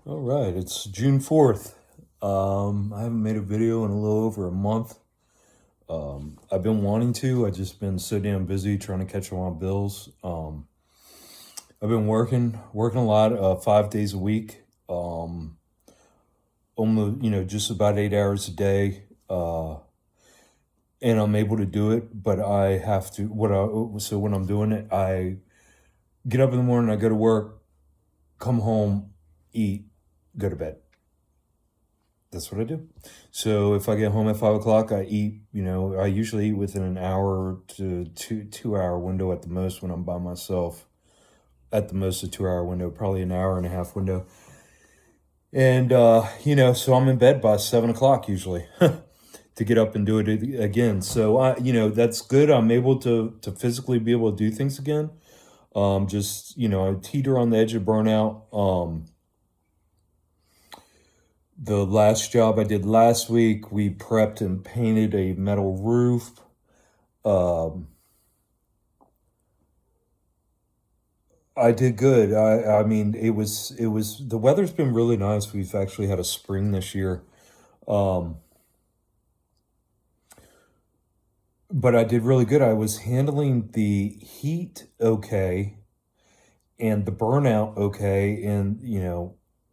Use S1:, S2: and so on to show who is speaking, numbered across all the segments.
S1: All right, it's June 4th. I haven't made a video in a little over a month. I've been wanting to. I've just been so damn busy trying to catch up on bills. I've been working a lot, 5 days a week. Almost, just about 8 hours a day. And I'm able to do it, but I have to. So when I'm doing it, I get up in the morning, I go to work, come home, eat, go to bed. That's what I do. So if I get home at 5 o'clock, I eat. I usually eat within an hour to two hour window at the most when I'm by myself. At the most, a 2 hour window, probably an hour and a half window. And so I'm in bed by 7 o'clock usually to get up and do it again. So that's good. I'm able to physically be able to do things again. Just I teeter on the edge of burnout. The last job I did last week, we prepped and painted a metal roof. Um, I did good. I mean, it was the weather's been really nice. We've actually had a spring this year. Um, but I did really good. I was handling the heat okay and the burnout okay and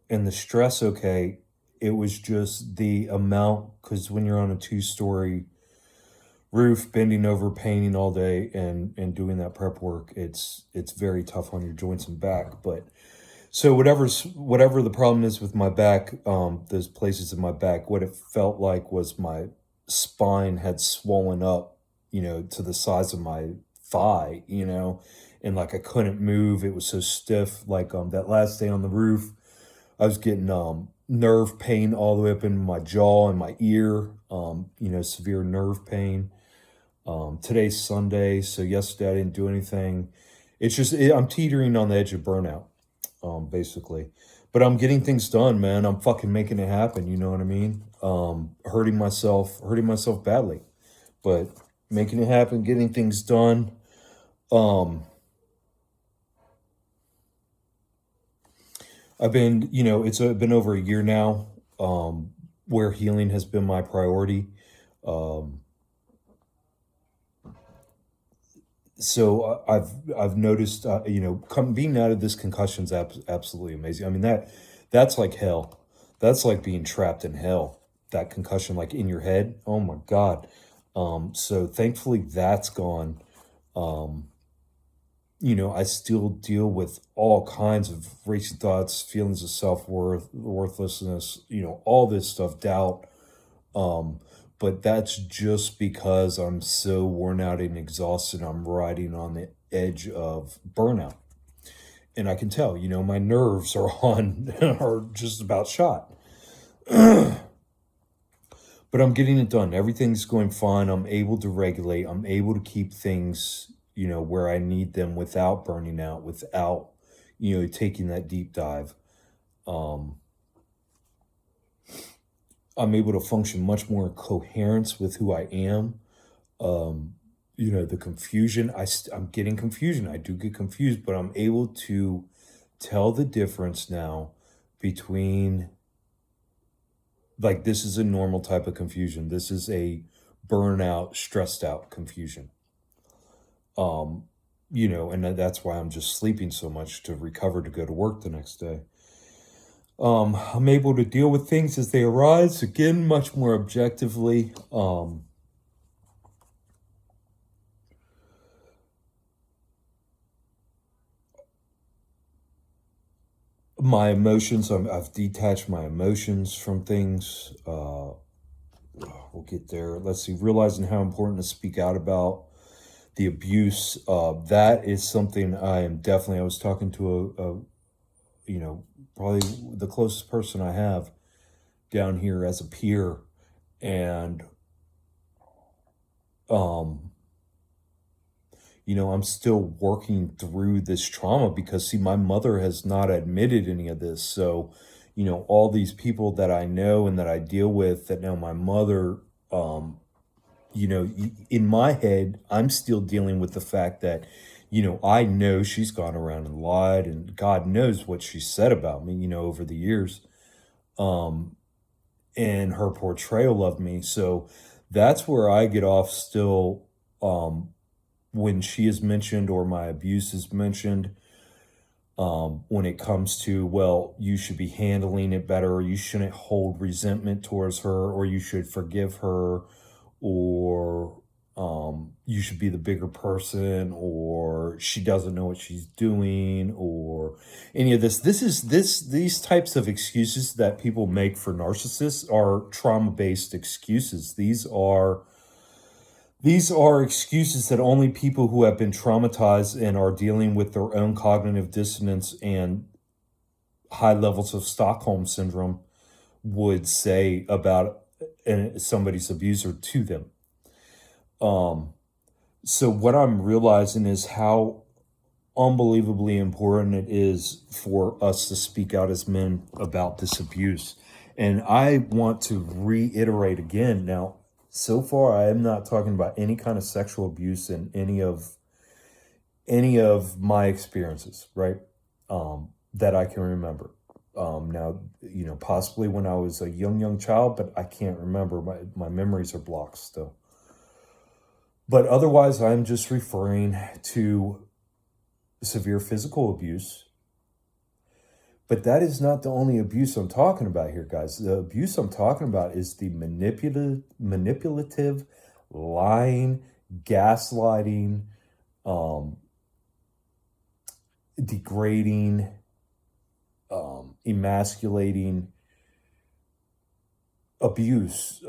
S1: the stress okay. It was just the amount because when you're on a two-story roof, bending over, painting all day, and doing that prep work, it's very tough on your joints and back. But so whatever the problem is with my back, those places in my back, what it felt like was my spine had swollen up, to the size of my thigh, and like I couldn't move. It was so stiff. Like that last day on the roof, I was getting nerve pain all the way up in my jaw and my ear. Severe nerve pain. Today's Sunday, so yesterday I didn't do anything. I'm teetering on the edge of burnout, basically. But I'm getting things done, man. I'm fucking making it happen. You know what I mean? Hurting myself badly, but making it happen, getting things done. Um, it's been over a year now, where healing has been my priority. Um, so I've noticed, being out of this concussion's absolutely amazing. I mean that's like hell. That's like being trapped in hell. That concussion, like in your head. Oh my god. So thankfully that's gone. Um, I still deal with all kinds of racing thoughts, feelings of worthlessness, all this stuff, doubt. Um, but that's just because I'm so worn out and exhausted. I'm riding on the edge of burnout. And I can tell, my nerves are on, are just about shot. But I'm getting it done. Everything's going fine. I'm able to regulate. I'm able to keep things, where I need them without burning out, without, taking that deep dive. Um, I'm able to function much more in coherence with who I am. um the confusion, I'm getting confusion. I do get confused, but I'm able to tell the difference now between, like, this is a normal type of confusion, this is a burnout, stressed out confusion. um and that's why I'm just sleeping so much to recover to go to work the next day. I'm able to deal with things as they arise again much more objectively. My emotions, I've detached my emotions from things. We'll get there. Let's see. Realizing how important to speak out about the abuse. That is something I am definitely. I was talking to probably the closest person I have down here as a peer, and um, I'm still working through this trauma because, see, my mother has not admitted any of this. So, all these people that I know and that I deal with that know my mother, in my head, I'm still dealing with the fact that, I know she's gone around and lied, and God knows what she said about me, over the years, um, and her portrayal of me. So that's where I get off still, um, when she is mentioned or my abuse is mentioned, when it comes to, well, you should be handling it better, or you shouldn't hold resentment towards her, or you should forgive her, or you should be the bigger person, or she doesn't know what she's doing, or any of this. These types of excuses that people make for narcissists are trauma-based excuses. These are excuses that only people who have been traumatized and are dealing with their own cognitive dissonance and high levels of Stockholm syndrome would say about somebody's abuser to them. So what I'm realizing is how unbelievably important it is for us to speak out as men about this abuse. And I want to reiterate again now, so far I am not talking about any kind of sexual abuse in any of my experiences, right? That I can remember. Now, possibly when I was a young child, but I can't remember. My memories are blocked still. But otherwise, I'm just referring to severe physical abuse. But that is not the only abuse I'm talking about here, guys. The abuse I'm talking about is the manipulative, lying, gaslighting, um, degrading, emasculating abuse,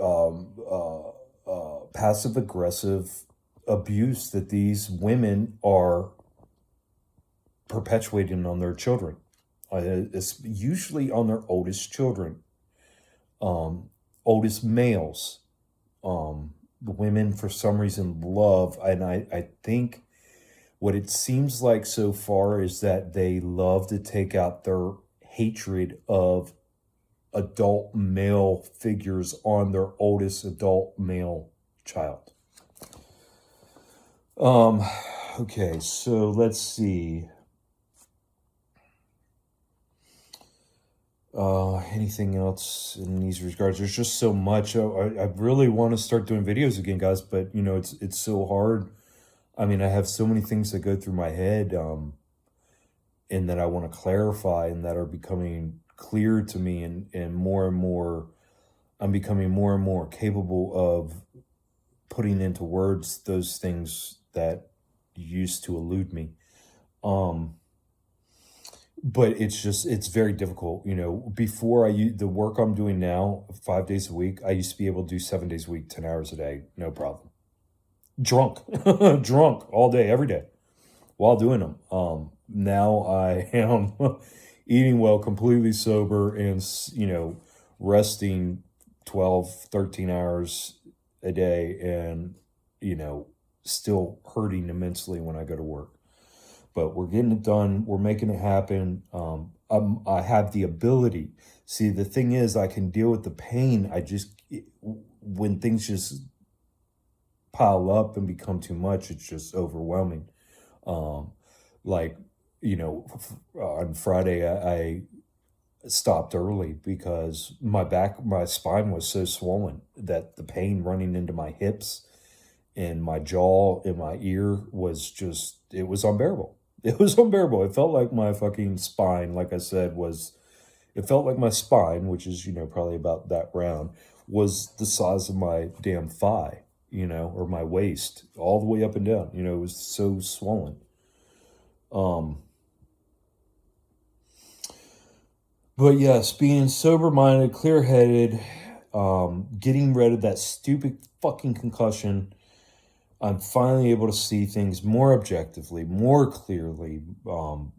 S1: passive aggressive abuse that these women are perpetuating on their children. It's usually on their oldest children, oldest males. The women, for some reason, love, and I think what it seems like so far is that they love to take out their hatred of adult male figures on their oldest adult male child. Okay, so let's see. Anything else in these regards? There's just so much. I really want to start doing videos again, guys, but it's so hard. I mean, I have so many things that go through my head, and that I want to clarify and that are becoming clear to me, and more, I'm becoming more and more capable of putting into words those things that used to elude me. But it's very difficult. Before the work I'm doing now, 5 days a week, I used to be able to do 7 days a week, 10 hours a day, no problem. Drunk, drunk all day, every day while doing them. Now I am eating well, completely sober, and, resting 12, 13 hours a day, and, still hurting immensely when I go to work. But we're getting it done. We're making it happen. I have the ability. See, the thing is, I can deal with the pain. When things just pile up and become too much, it's just overwhelming. Like, on Friday, I stopped early because my spine was so swollen that the pain running into my hips and my jaw and my ear was it was unbearable. It was unbearable. It felt like my fucking spine, like I said, it felt like my spine, which is, probably about that round, was the size of my damn thigh, or my waist, all the way up and down. It was so swollen. But yes, being sober-minded, clear-headed, getting rid of that stupid fucking concussion, I'm finally able to see things more objectively, more clearly. I'm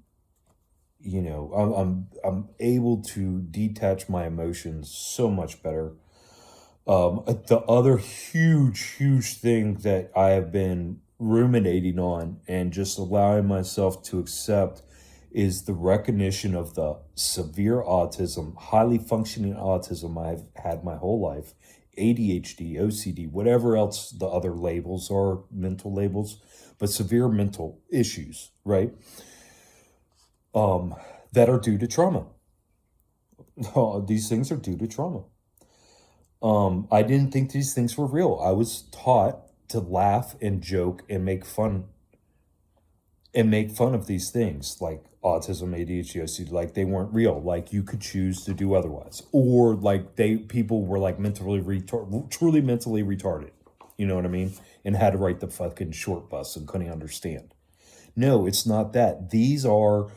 S1: able to detach my emotions so much better. The other huge thing that I have been ruminating on and just allowing myself to accept is the recognition of the severe autism, highly functioning autism I've had my whole life, ADHD, OCD, whatever else the other labels are, mental labels. but severe mental issues, right? That are due to trauma. These things are due to trauma. I didn't think these things were real. I was taught to laugh and joke and make fun of these things like autism, ADHD, OCD, like they weren't real. Like you could choose to do otherwise, or like people were like truly mentally retarded. You know what I mean? And had to write the fucking short bus and couldn't understand. No, it's not that. These are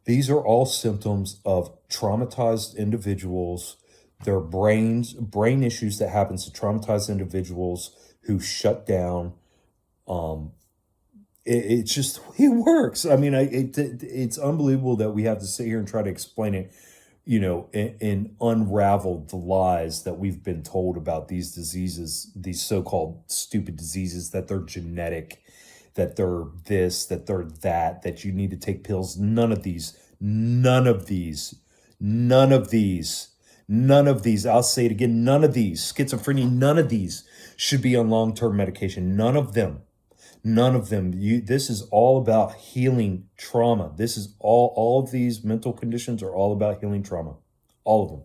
S1: all symptoms of traumatized individuals. Their brain issues that happens to traumatized individuals who shut down. Um, it's just the way it works. I mean, it's unbelievable that we have to sit here and try to explain it, and unravel the lies that we've been told about these diseases, these so-called stupid diseases, that they're genetic, that they're this, that they're that, that you need to take pills. None of these, none of these, none of these, none of these, I'll say it again, none of these, schizophrenia, none of these should be on long-term medication. None of them. None of them. This is all about healing trauma. This is all of these mental conditions are all about healing trauma. All of them.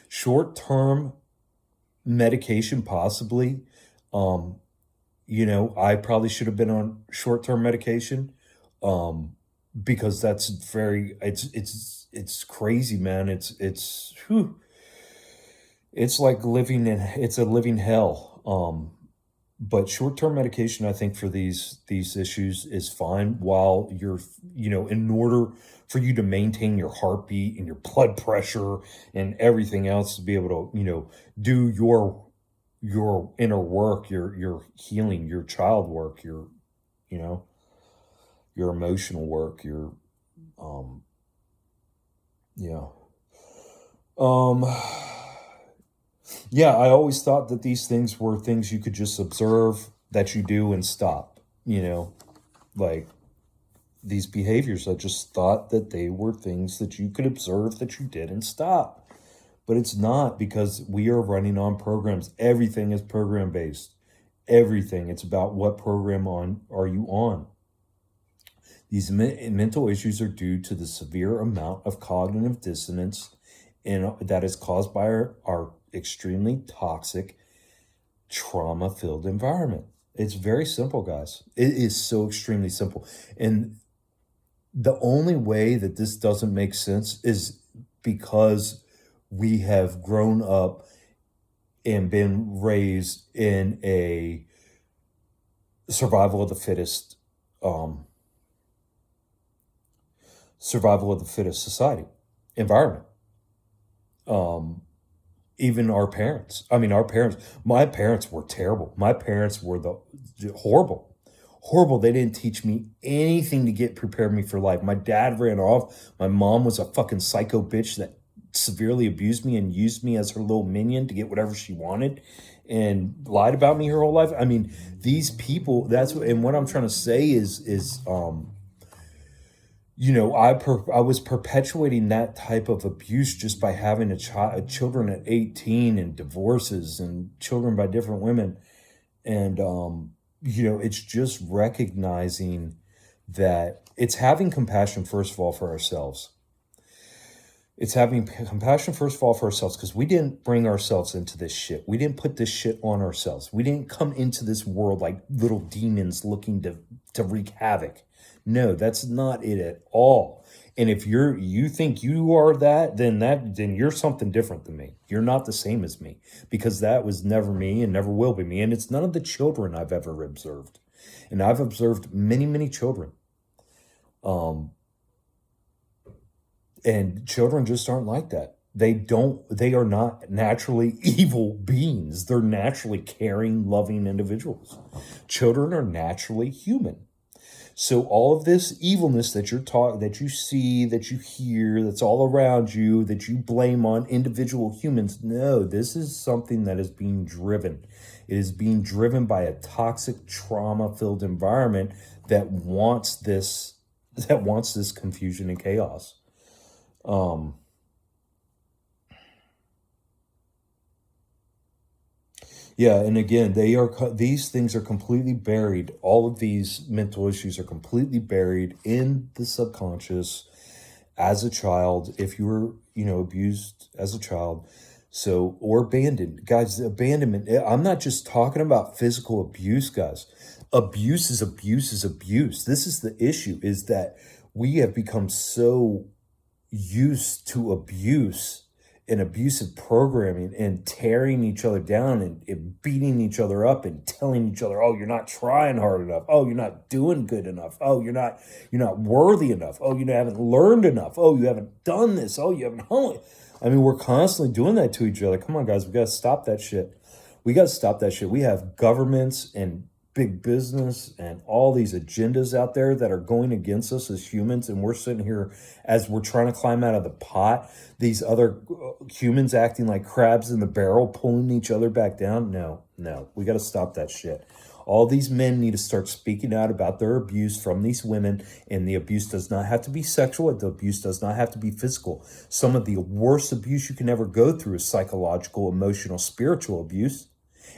S1: Short-term medication, possibly. I probably should have been on short-term medication. Because that's it's crazy, man. Whew. It's like it's a living hell. But short-term medication, I think, for these issues is fine while you're, in order for you to maintain your heartbeat and your blood pressure and everything else to be able to, do your inner work, your healing, your child work, you know, your emotional work, um, yeah. Um, Yeah, I always thought that these things were things you could just observe that you do and stop, like these behaviors. I just thought that they were things that you could observe that you did and stop. But it's not, because we are running on programs. Everything is program based. Everything. It's about what program are you on. These mental issues are due to the severe amount of cognitive dissonance that is caused by our extremely toxic, trauma-filled environment. It's very simple, guys. It is so extremely simple. And the only way that this doesn't make sense is because we have grown up and been raised in a survival of the fittest um, society environment. Um, Even our parents. I mean, my parents were terrible. My parents were horrible, horrible. They didn't teach me anything to prepare me for life. My dad ran off. My mom was a fucking psycho bitch that severely abused me and used me as her little minion to get whatever she wanted and lied about me her whole life. I mean, these people, and what I'm trying to say is, I was perpetuating that type of abuse just by having children at 18 and divorces and children by different women. And, it's just recognizing that it's having compassion, first of all, for ourselves. It's having compassion, first of all, for ourselves, because we didn't bring ourselves into this shit. We didn't put this shit on ourselves. We didn't come into this world like little demons looking to wreak havoc. No, that's not it at all. And if you think you are that, then you're something different than me. You're not the same as me, because that was never me and never will be me. And it's none of the children I've ever observed. And I've observed many, many children. Um, and children just aren't like that. They are not naturally evil beings. They're naturally caring, loving individuals. Children are naturally human. So all of this evilness that that you see, that you hear, that's all around you, that you blame on individual humans, no, this is something that is being driven. It is being driven by a toxic, trauma-filled environment that wants this confusion and chaos. Yeah, and again, these things are completely buried. All of these mental issues are completely buried in the subconscious as a child. If you were, abused as a child, so or abandoned, guys, abandonment. I'm not just talking about physical abuse, guys. Abuse is abuse is abuse. This is the issue: is that we have become so used to abuse and abusive programming and tearing each other down and beating each other up and telling each other, oh, you're not trying hard enough, oh, you're not doing good enough, oh, you're not worthy enough, oh, you haven't learned enough, oh, you haven't done this, oh, you haven't hung. I mean, we're constantly doing that to each other. Come on, guys, we got to stop that shit. We got to stop that shit. We have governments and big business and all these agendas out there that are going against us as humans, and we're sitting here as we're trying to climb out of the pot, these other humans acting like crabs in the barrel, pulling each other back down. No, we got to stop that shit. All these men need to start speaking out about their abuse from these women, and the abuse does not have to be sexual. The abuse does not have to be physical. Some of the worst abuse you can ever go through is psychological, emotional, spiritual abuse.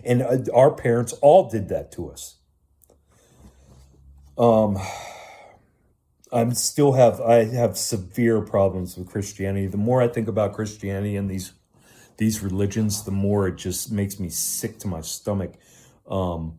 S1: And our parents all did that to us. Um, I have severe problems with Christianity. The more I think about Christianity and these religions, the more it just makes me sick to my stomach. Um,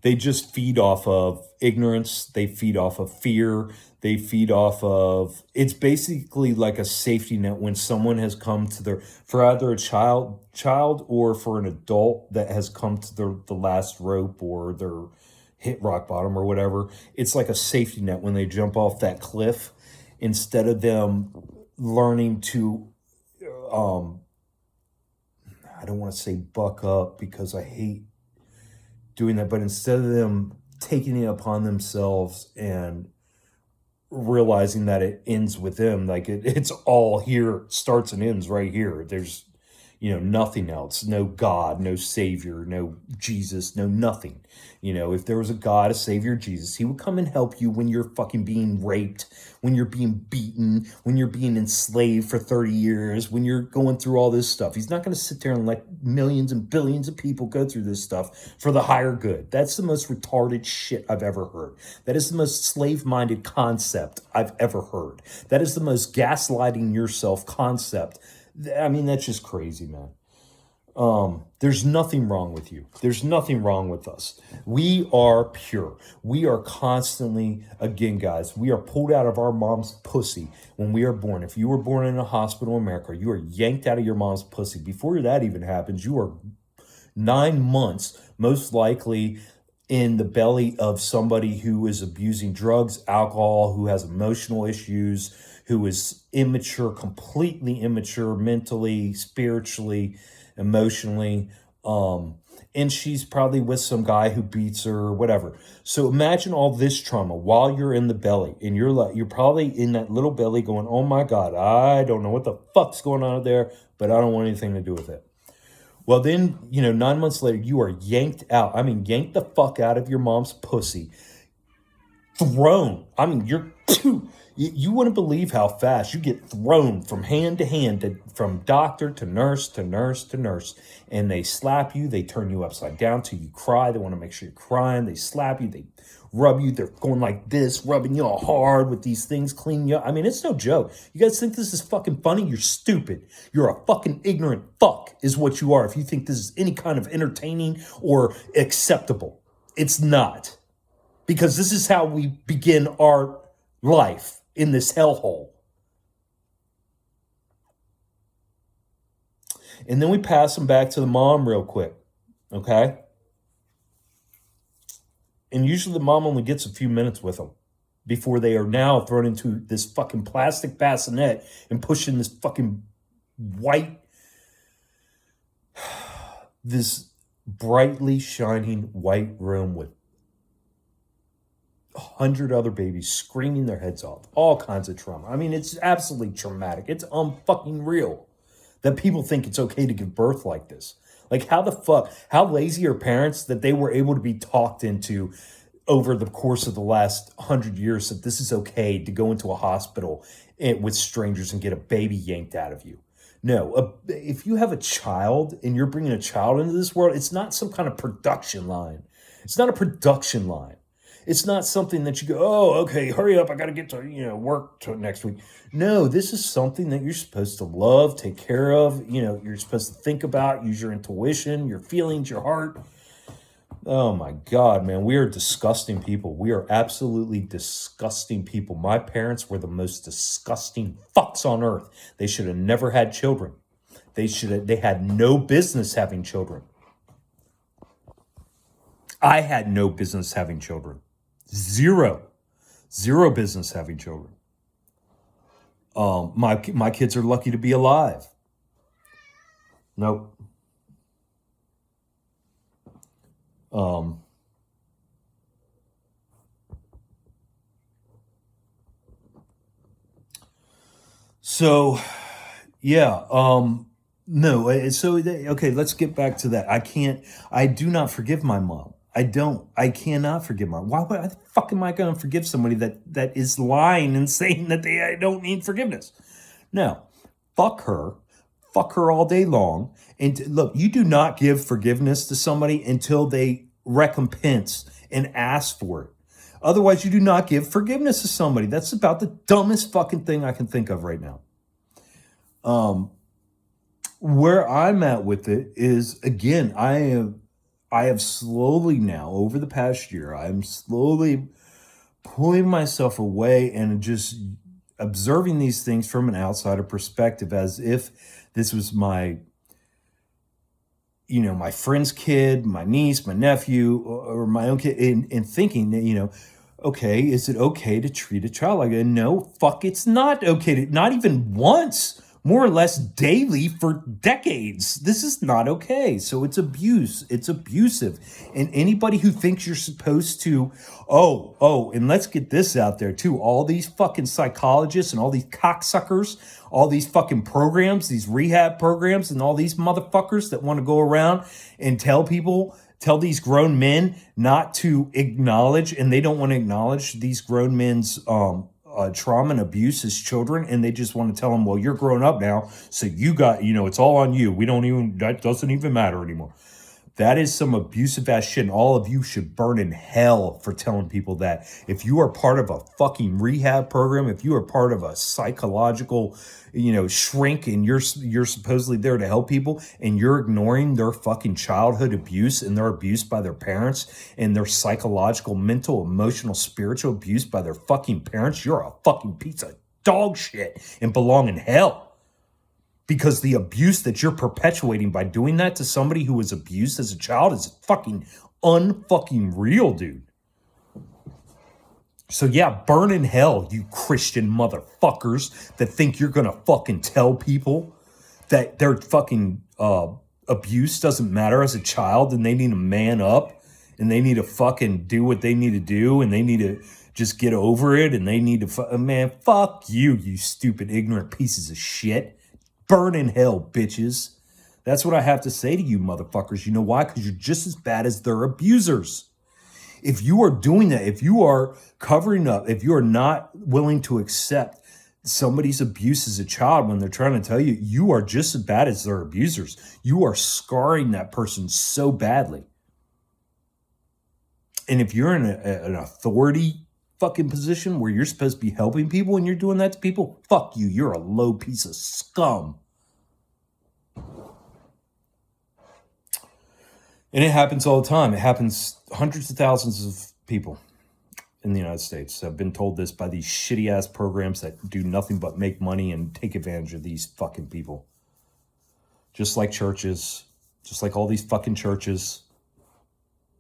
S1: they just feed off of ignorance. They feed off of fear. They feed off of, it's basically like a safety net when someone has come to their, for either a child or for an adult that has come to the last rope, or they're hit rock bottom or whatever. It's like a safety net when they jump off that cliff, instead of them learning to, um, I don't want to say buck up because I hate doing that, but instead of them taking it upon themselves and realizing that it ends with them, like it's all here, starts and ends right here. There's, nothing else, no God, no Savior, no Jesus, no nothing. If there was a God, a Savior, Jesus, he would come and help you when you're fucking being raped, when you're being beaten, when you're being enslaved for 30 years, when you're going through all this stuff. He's not going to sit there and let millions and billions of people go through this stuff for the higher good. That's the most retarded shit I've ever heard. That is the most slave-minded concept I've ever heard. That is the most gaslighting yourself concept. I mean, that's just crazy, man. There's nothing wrong with you. There's nothing wrong with us. We are pure. We are constantly, again, guys, we are pulled out of our mom's pussy when we are born. If you were born in a hospital in America, you are yanked out of your mom's pussy. Before that even happens, you are 9 months, most likely, in the belly of somebody who is abusing drugs, alcohol, who has emotional issues, who is immature, completely immature, mentally, spiritually, emotionally. And she's probably with some guy who beats her or whatever. So imagine all this trauma while you're in the belly, and you're probably in that little belly going, oh my God, I don't know what the fuck's going on there, but I don't want anything to do with it. Well, then, 9 months later, you are yanked out. I mean, yanked the fuck out of your mom's pussy. Thrown. I mean, you wouldn't believe how fast you get thrown from hand to hand, from doctor to nurse to nurse to nurse. And they slap you. They turn you upside down till you cry. They want to make sure you're crying. They slap you. They rub you. They're going like this, rubbing you all hard with these things, cleaning you up. I mean, it's no joke. You guys think this is fucking funny? You're stupid. You're a fucking ignorant fuck is what you are if you think this is any kind of entertaining or acceptable. It's not. Because this is how we begin our life in this hellhole. And then we pass them back to the mom real quick, okay? And usually the mom only gets a few minutes with them before they are now thrown into this fucking plastic bassinet and pushed in this fucking this brightly shining white room with 100 other babies screaming their heads off, all kinds of trauma. I mean, it's absolutely traumatic. It's unfucking real that people think it's okay to give birth like this. Like, how lazy are parents that they were able to be talked into over the course of the last 100 years that this is okay to go into a hospital with strangers and get a baby yanked out of you. No, if you have a child and you're bringing a child into this world, it's not some kind of production line. It's not a production line. It's not something that you go, oh, okay, hurry up, I got to get to work to next week. No, this is something that you're supposed to love, take care of. You're supposed to think about, use your intuition, your feelings, your heart. Oh my God, man, we are disgusting people. We are absolutely disgusting people. My parents were the most disgusting fucks on earth. They should have never had children. They had no business having children. I had no business having children. Zero business having children. My kids are lucky to be alive. Nope. So yeah, no, okay, let's get back to that. I do not forgive my mom. I cannot forgive my. Why would I the fuck am I going to forgive somebody that is lying and saying that I don't need forgiveness? No, fuck her. Fuck her all day long. And look, you do not give forgiveness to somebody until they recompense and ask for it. Otherwise, you do not give forgiveness to somebody. That's about the dumbest fucking thing I can think of right now. Where I'm at with it is, again, I have slowly now, over the past year, I'm slowly pulling myself away and just observing these things from an outsider perspective, as if this was my friend's kid, my niece, my nephew, or my own kid, and thinking that, okay, is it okay to treat a child like that? No, fuck, it's not okay to, not even once, more or less daily for decades. This is not okay. So it's abuse. It's abusive. And anybody who thinks you're supposed to, and let's get this out there too. All these fucking psychologists and all these cocksuckers, all these fucking programs, these rehab programs, and all these motherfuckers that want to go around and tell these grown men not to acknowledge, and they don't want to acknowledge these grown men's trauma and abuse as children, and they just want to tell them, well, you're grown up now, so you got, it's all on you. That doesn't even matter anymore. That is some abusive ass shit, and all of you should burn in hell for telling people that. If you are part of a fucking rehab program, if you are part of a psychological, shrink, and you're supposedly there to help people, and you're ignoring their fucking childhood abuse and their abuse by their parents and their psychological, mental, emotional, spiritual abuse by their fucking parents, you're a fucking piece of dog shit and belong in hell. Because the abuse that you're perpetuating by doing that to somebody who was abused as a child is fucking unfucking real, dude. So yeah, burn in hell, you Christian motherfuckers that think you're gonna fucking tell people that their fucking abuse doesn't matter as a child, and they need to man up, and they need to fucking do what they need to do, and they need to just get over it, and they need to man, fuck you, you stupid ignorant pieces of shit. Burn in hell, bitches. That's what I have to say to you motherfuckers. You know why? Because you're just as bad as their abusers. If you are doing that, if you are covering up, if you are not willing to accept somebody's abuse as a child when they're trying to tell you, you are just as bad as their abusers. You are scarring that person so badly. And if you're in an authority fucking position where you're supposed to be helping people and you're doing that to people, fuck you. You're a low piece of scum. And it happens all the time. It happens hundreds of thousands of people in the United States. I've been told this by these shitty ass programs that do nothing but make money and take advantage of these fucking people. Just like churches, just like all these fucking churches.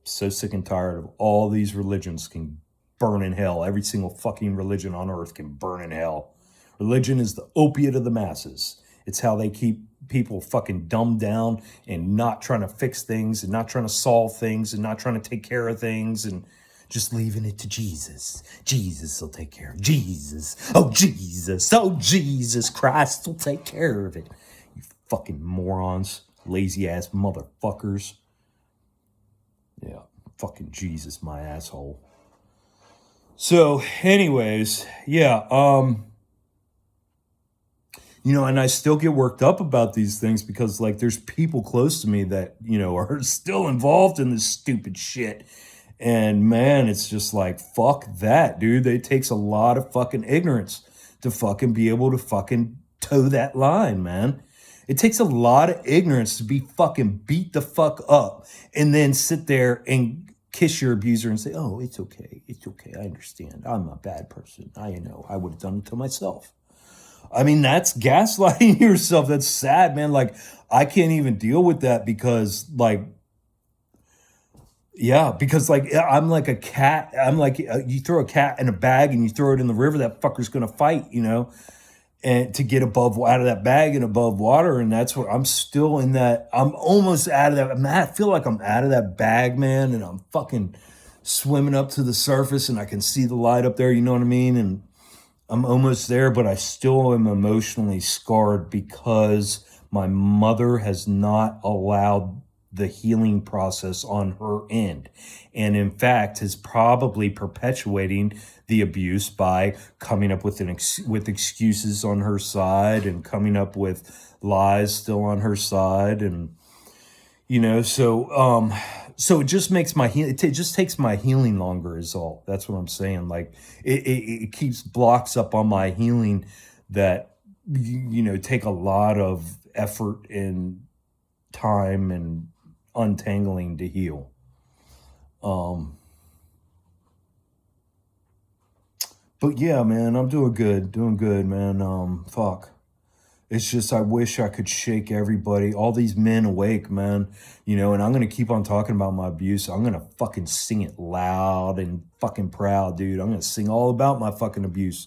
S1: So sick and tired of all these religions can burn in hell. Every single fucking religion on earth can burn in hell. Religion is the opiate of the masses. It's how they keep people fucking dumbed down and not trying to fix things and not trying to solve things and not trying to take care of things and just leaving it to Jesus. Jesus will take care of it. Jesus. Oh, Jesus. Oh, Jesus Christ will take care of it. You fucking morons. Lazy ass motherfuckers. Yeah. Fucking Jesus, my asshole. So, anyways, yeah, And I still get worked up about these things because, like, there's people close to me that, are still involved in this stupid shit. And man, it's just like, fuck that, dude. It takes a lot of fucking ignorance to fucking be able to fucking toe that line, man. It takes a lot of ignorance to be fucking beat the fuck up and then sit there and kiss your abuser and say, oh, it's okay. It's okay. I understand. I'm a bad person. I know. I would have done it to myself. I mean, that's gaslighting yourself. That's sad, man. Like, I can't even deal with that because, like, yeah, because like I'm like a cat. I'm like you throw a cat in a bag and you throw it in the river, that fucker's gonna fight, and to get above out of that bag and above water. And that's what I'm still in that. I'm almost out of that. I feel like I'm out of that bag, man, and I'm fucking swimming up to the surface and I can see the light up there. You know what I mean? And I'm almost there, but I still am emotionally scarred because my mother has not allowed the healing process on her end. And in fact, is probably perpetuating the abuse by coming up with with excuses on her side and coming up with lies still on her side. And, so it just makes it just takes my healing longer is all. That's what I'm saying. Like it keeps blocks up on my healing that, take a lot of effort and time and untangling to heal. But yeah, man, I'm doing good, man. Fuck. It's just, I wish I could shake everybody, all these men awake, man. And I'm going to keep on talking about my abuse. I'm going to fucking sing it loud and fucking proud, dude. I'm going to sing all about my fucking abuse.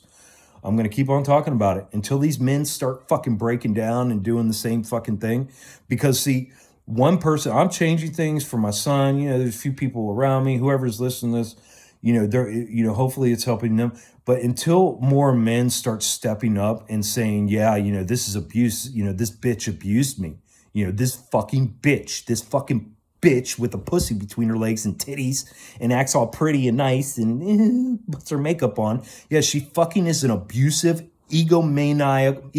S1: I'm going to keep on talking about it until these men start fucking breaking down and doing the same fucking thing. Because see, one person, I'm changing things for my son. There's a few people around me, whoever's listening to this, they're, hopefully it's helping them. But until more men start stepping up and saying, yeah, this is abuse, this bitch abused me, this fucking bitch with a pussy between her legs and titties and acts all pretty and nice and puts her makeup on. Yeah, she fucking is an abusive, egomaniacal,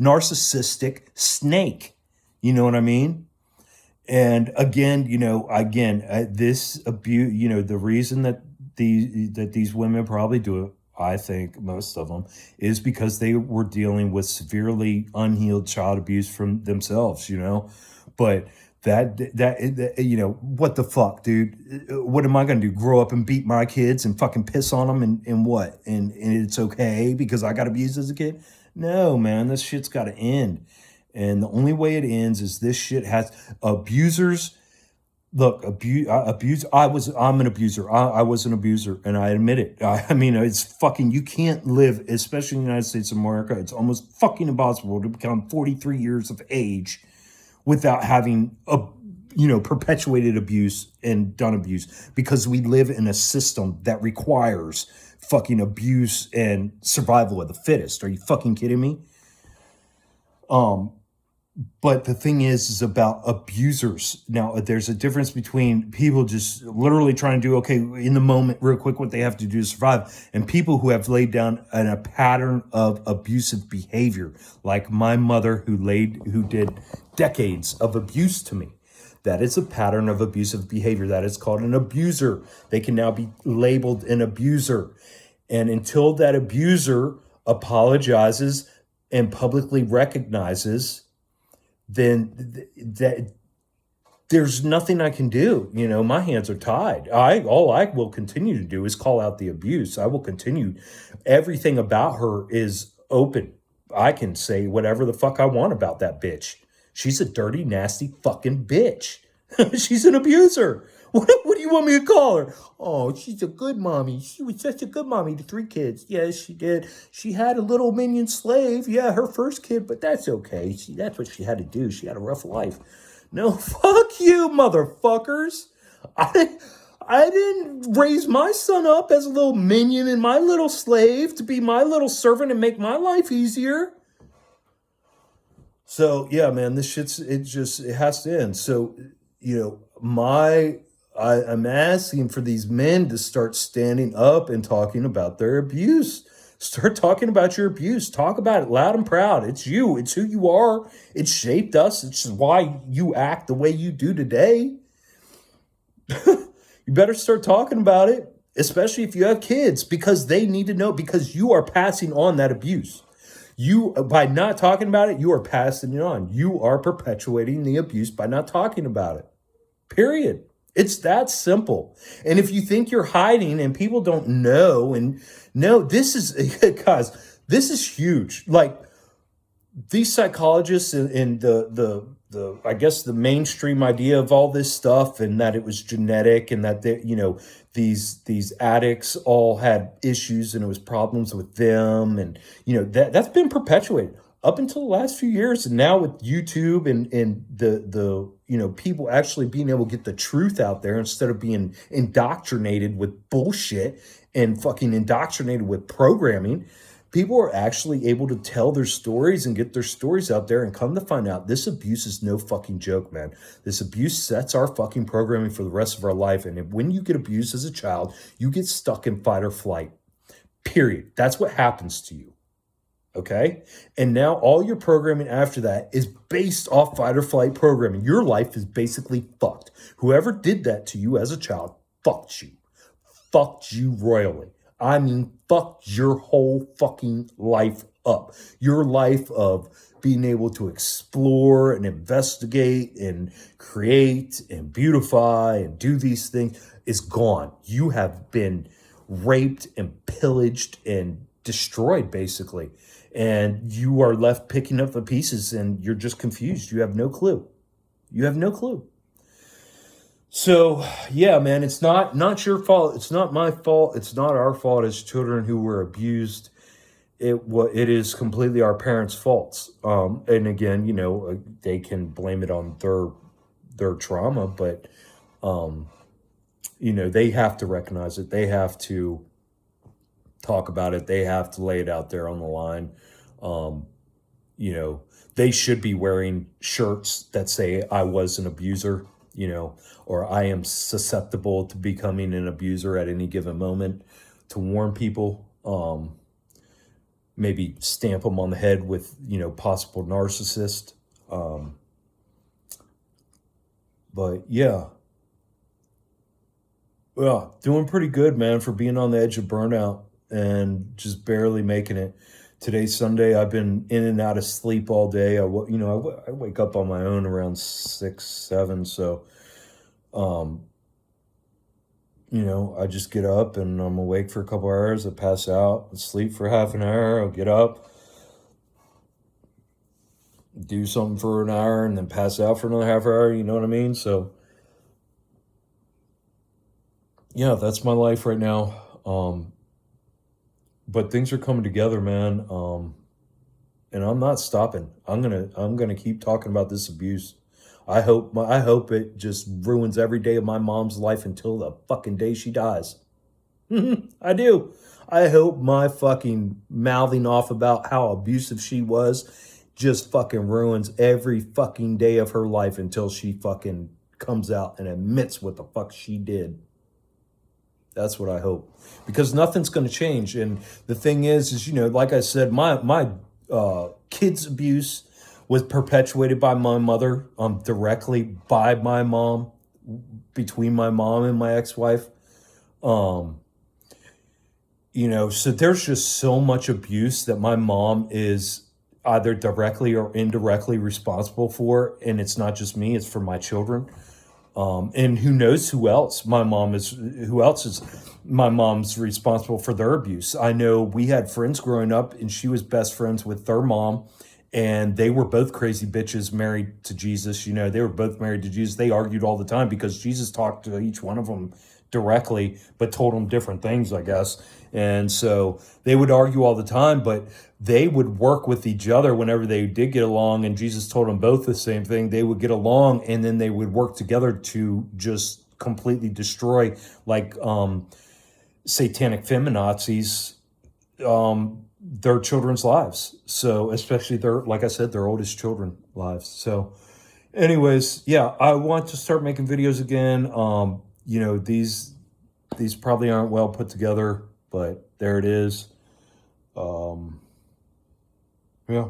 S1: narcissistic snake. You know what I mean? And again, this abuse, the reason that these women probably do it, I think most of them, is because they were dealing with severely unhealed child abuse from themselves, But that what the fuck, dude? What am I gonna do? Grow up and beat my kids and fucking piss on them and what? And it's okay because I got abused as a kid? No, man, this shit's got to end. And the only way it ends is this shit has abusers. Look, I'm an abuser. I was an abuser and I admit it. I mean, it's fucking, you can't live, especially in the United States of America. It's almost fucking impossible to become 43 years of age without having perpetuated abuse and done abuse, because we live in a system that requires fucking abuse and survival of the fittest. Are you fucking kidding me? But the thing is about abusers. Now, there's a difference between people just literally trying to do, okay, in the moment, real quick, what they have to do to survive, and people who have laid down a pattern of abusive behavior, like my mother who did decades of abuse to me. That is a pattern of abusive behavior. That is called an abuser. They can now be labeled an abuser. And until that abuser apologizes and publicly recognizes, then there's nothing I can do. My hands are tied. All I will continue to do is call out the abuse. I will continue. Everything about her is open. I can say whatever the fuck I want about that bitch. She's a dirty, nasty fucking bitch. She's an abuser. What do you want me to call her? Oh, she's a good mommy. She was such a good mommy to 3 kids. Yes, she did. She had a little minion slave. Yeah, her first kid, but that's okay. That's what she had to do. She had a rough life. No, fuck you, motherfuckers. I didn't raise my son up as a little minion and my little slave to be my little servant and make my life easier. So, yeah, man, this shit's, it has to end. So, I'm asking for these men to start standing up and talking about their abuse. Start talking about your abuse. Talk about it loud and proud. It's you. It's who you are. It shaped us. It's why you act the way you do today. You better start talking about it, especially if you have kids, because they need to know, because you are passing on that abuse. You, by not talking about it, you are passing it on. You are perpetuating the abuse by not talking about it. Period. It's that simple. And if you think you're hiding and people don't know, and no, this is, guys, this is huge. Like, these psychologists and the I guess the mainstream idea of all this stuff, and that it was genetic, and that they, these addicts all had issues and it was problems with them, and that's been perpetuated up until the last few years. And now with YouTube and the people actually being able to get the truth out there instead of being indoctrinated with bullshit and fucking indoctrinated with programming, people are actually able to tell their stories and get their stories out there, and come to find out this abuse is no fucking joke, man. This abuse sets our fucking programming for the rest of our life. And when you get abused as a child, you get stuck in fight or flight. Period. That's what happens to you. Okay? And now all your programming after that is based off fight or flight programming. Your life is basically fucked. Whoever did that to you as a child fucked you. Fucked you royally. I mean, fucked your whole fucking life up. Your life of being able to explore and investigate and create and beautify and do these things is gone. You have been raped and pillaged and destroyed, basically. And you are left picking up the pieces, and you're just confused. You have no clue. You have no clue. So, yeah, man, it's not your fault. It's not my fault. It's not our fault as children who were abused. It is completely our parents' faults. And again, they can blame it on their trauma, but they have to recognize it. They have to talk about it. They have to lay it out there on the line. They should be wearing shirts that say, "I was an abuser," or "I am susceptible to becoming an abuser at any given moment," to warn people. Maybe stamp them on the head with, possible narcissist. But yeah. Well, doing pretty good, man, for being on the edge of burnout and just barely making it. Today's Sunday. I've been in and out of sleep all day. I wake up on my own around 6, 7. So, I just get up and I'm awake for a couple hours. I pass out, sleep for half an hour. I'll get up, do something for an hour, and then pass out for another half hour. You know what I mean? So, yeah, that's my life right now. But things are coming together, man. And I'm not stopping. I'm gonna keep talking about this abuse. I hope it just ruins every day of my mom's life until the fucking day she dies. I do. I hope my fucking mouthing off about how abusive she was just fucking ruins every fucking day of her life until she fucking comes out and admits what the fuck she did. That's what I hope. Because nothing's going to change. And the thing is, like I said, my kids' abuse was perpetuated by my mother, directly by my mom, between my mom and my ex-wife. So there's just so much abuse that my mom is either directly or indirectly responsible for. And it's not just me, it's for my children. And who knows who else my mom's responsible for their abuse. I know we had friends growing up, and she was best friends with their mom, and they were both crazy bitches married to Jesus. They were both married to Jesus. They argued all the time because Jesus talked to each one of them directly, but told them different things, I guess. And so they would argue all the time, but they would work with each other whenever they did get along. And Jesus told them both the same thing. They would get along, and then they would work together to just completely destroy, like satanic feminazis, their children's lives. So especially like I said, their oldest children lives. So anyways, yeah, I want to start making videos again. These probably aren't well put together, but there it is. Um, yeah.